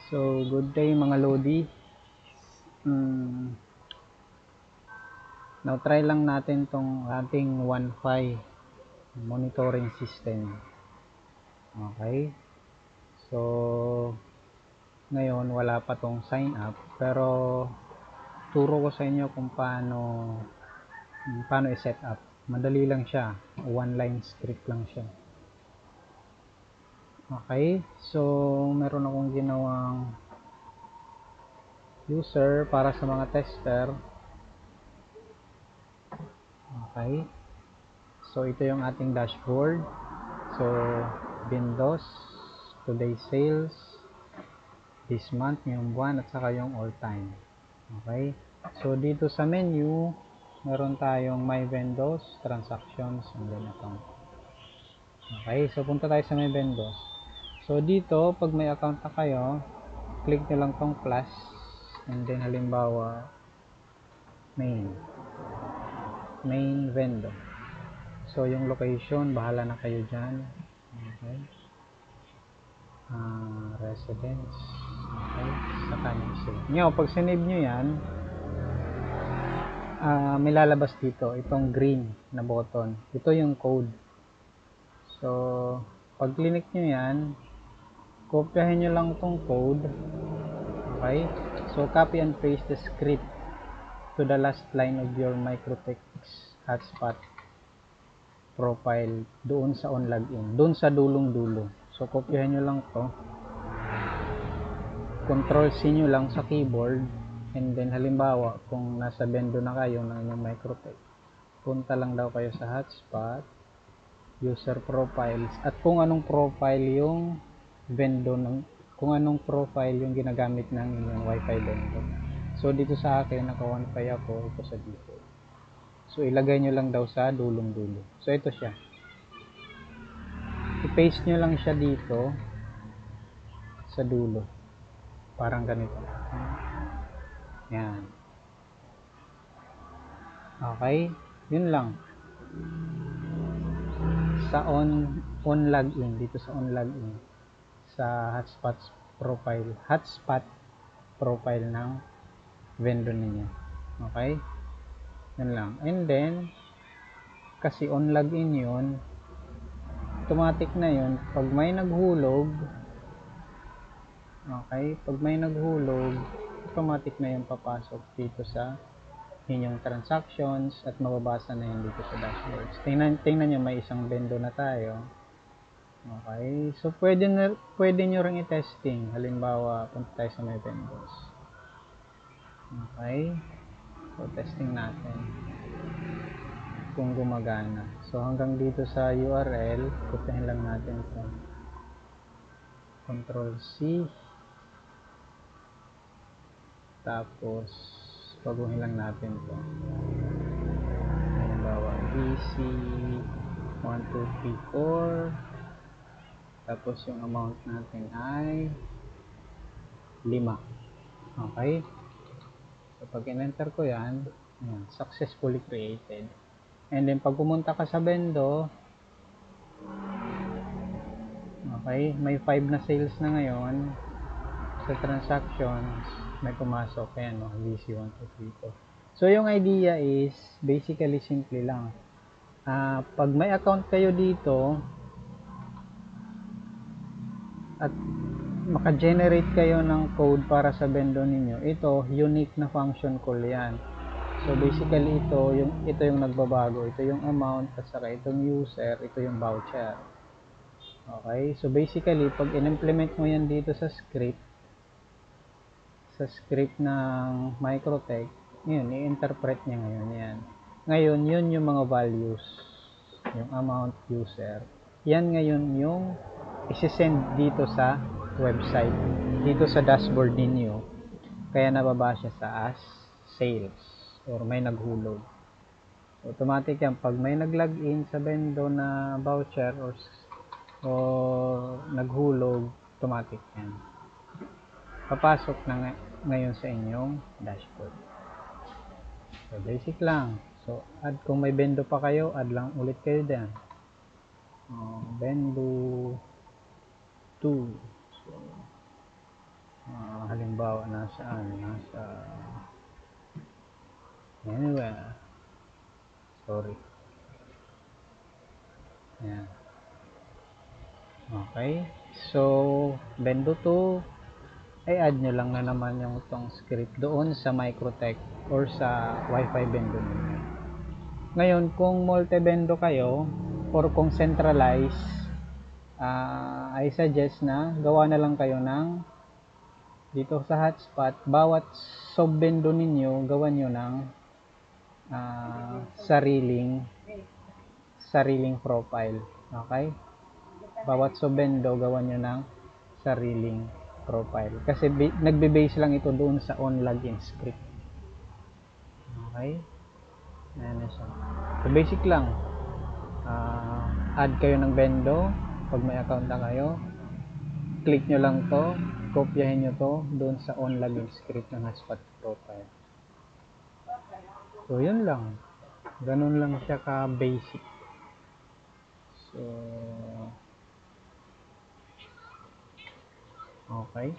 So, good day mga Lodi. Now, try lang natin tong ating Wi-Fi monitoring system. Okay. So, ngayon wala pa tong sign up. Pero, turo ko sa inyo kung paano i-set up. Madali lang siya. One line script lang siya. Okay. So, meron akong ginawang user para sa mga tester. Okay. So, ito yung ating dashboard. So, Windows, today's sales, this month, yung buwan, at saka yung all time. Okay. So, dito sa menu, meron tayong My Windows, Transactions, and then account. Okay. So, punta tayo sa My Windows. So, dito, pag may account na kayo, click nyo lang tong plus, and then halimbawa, main window. So, yung location, bahala na kayo dyan. Okay. Residence. Okay. Saka nyo save. Nyo, pag sinave nyo yan, may lalabas dito. Itong green na button. Ito yung code. So, pag click nyo yan, kopyahin nyo lang itong code. Okay. So, copy and paste the script to the last line of your microtext hotspot profile doon sa on login, doon sa dulong-dulo. So, kopyahin nyo lang to, Control C nyo lang sa keyboard, and then halimbawa, kung nasa bendo na kayo ng inyong microtext, punta lang daw kayo sa hotspot, user profiles, at kung anong profile yung bendo kung anong profile yung ginagamit ng inyong wifi bendo. So, dito sa akin, naka-wifi ako, ito sa default. So, ilagay nyo lang daw sa dulong-dulo. So, ito siya. I-paste nyo lang siya dito sa dulo. Parang ganito. Yan. Okay. Yun lang. Sa on login. Dito sa on login. Sa hotspot profile ng vendor ninyo. Okay. Yun lang. And then, kasi on login yun, automatic na yun, pag may naghulog, okay, pag may naghulog, automatic na yun papasok dito sa inyong transactions at mababasa na yun dito sa dashboards. Tingnan nyo, may isang bendo na tayo. Okay, so pwede nyo rin i-testing. Halimbawa, punta tayo sa may vendors. Okay, so testing natin kung gumagana. So, hanggang dito sa URL, kopyahin lang natin ito. Control C. Tapos, baguhin lang natin ito. Halimbawa, BC 1234. Tapos, yung amount natin ay 5. Okay? So, pag in-enter ko yan, successfully created. And then, pag pumunta ka sa bendo, okay, may 5 na sales na ngayon. Sa transactions, may pumasok. Ayan, BC 1234. So, yung idea is, basically, simple lang. Pag may account kayo dito, at maka-generate kayo ng code para sa bendo ninyo, ito, unique na function call yan. So, basically, ito yung nagbabago. Ito yung amount, at saka itong user, ito yung voucher. Okay? So, basically, pag in-implement mo yan dito sa script ng Microtech, yun, i-interpret niya ngayon yan. Ngayon, yun yung mga values. Yung amount, user. Yan ngayon yung isi-send dito sa website. Dito sa dashboard ninyo. Kaya nababa siya sa as sales or may naghulog. Automatic yan. Pag may nag-login sa bendo na voucher or naghulog, automatic yan. Papasok na ngayon sa inyong dashboard. So, basic lang. So, kung may bendo pa kayo, add lang ulit kayo dyan. Bendo 2. So, halimbawa nasa anywhere, sorry, yan. Okay, so bendo to, ay add nyo lang na naman yung itong script doon sa Microtech or sa Wi-Fi bendo ninyo. Ngayon, kung multi-bendo kayo or kung centralized, I suggest na gawa na lang kayo ng dito sa hotspot, bawat sub-bendo ninyo gawan nyo ng sariling profile. Okay, bawat sub-bendo gawan nyo ng sariling profile kasi nagbe-base lang ito doon sa on login script. Okay, ayan na siya. So basic lang, add kayo ng bendo pag may account na kayo, click nyo lang to, kopyahin nyo to doon sa on login script ng hotspot profile. So yun lang, ganun lang siya ka basic. So okay.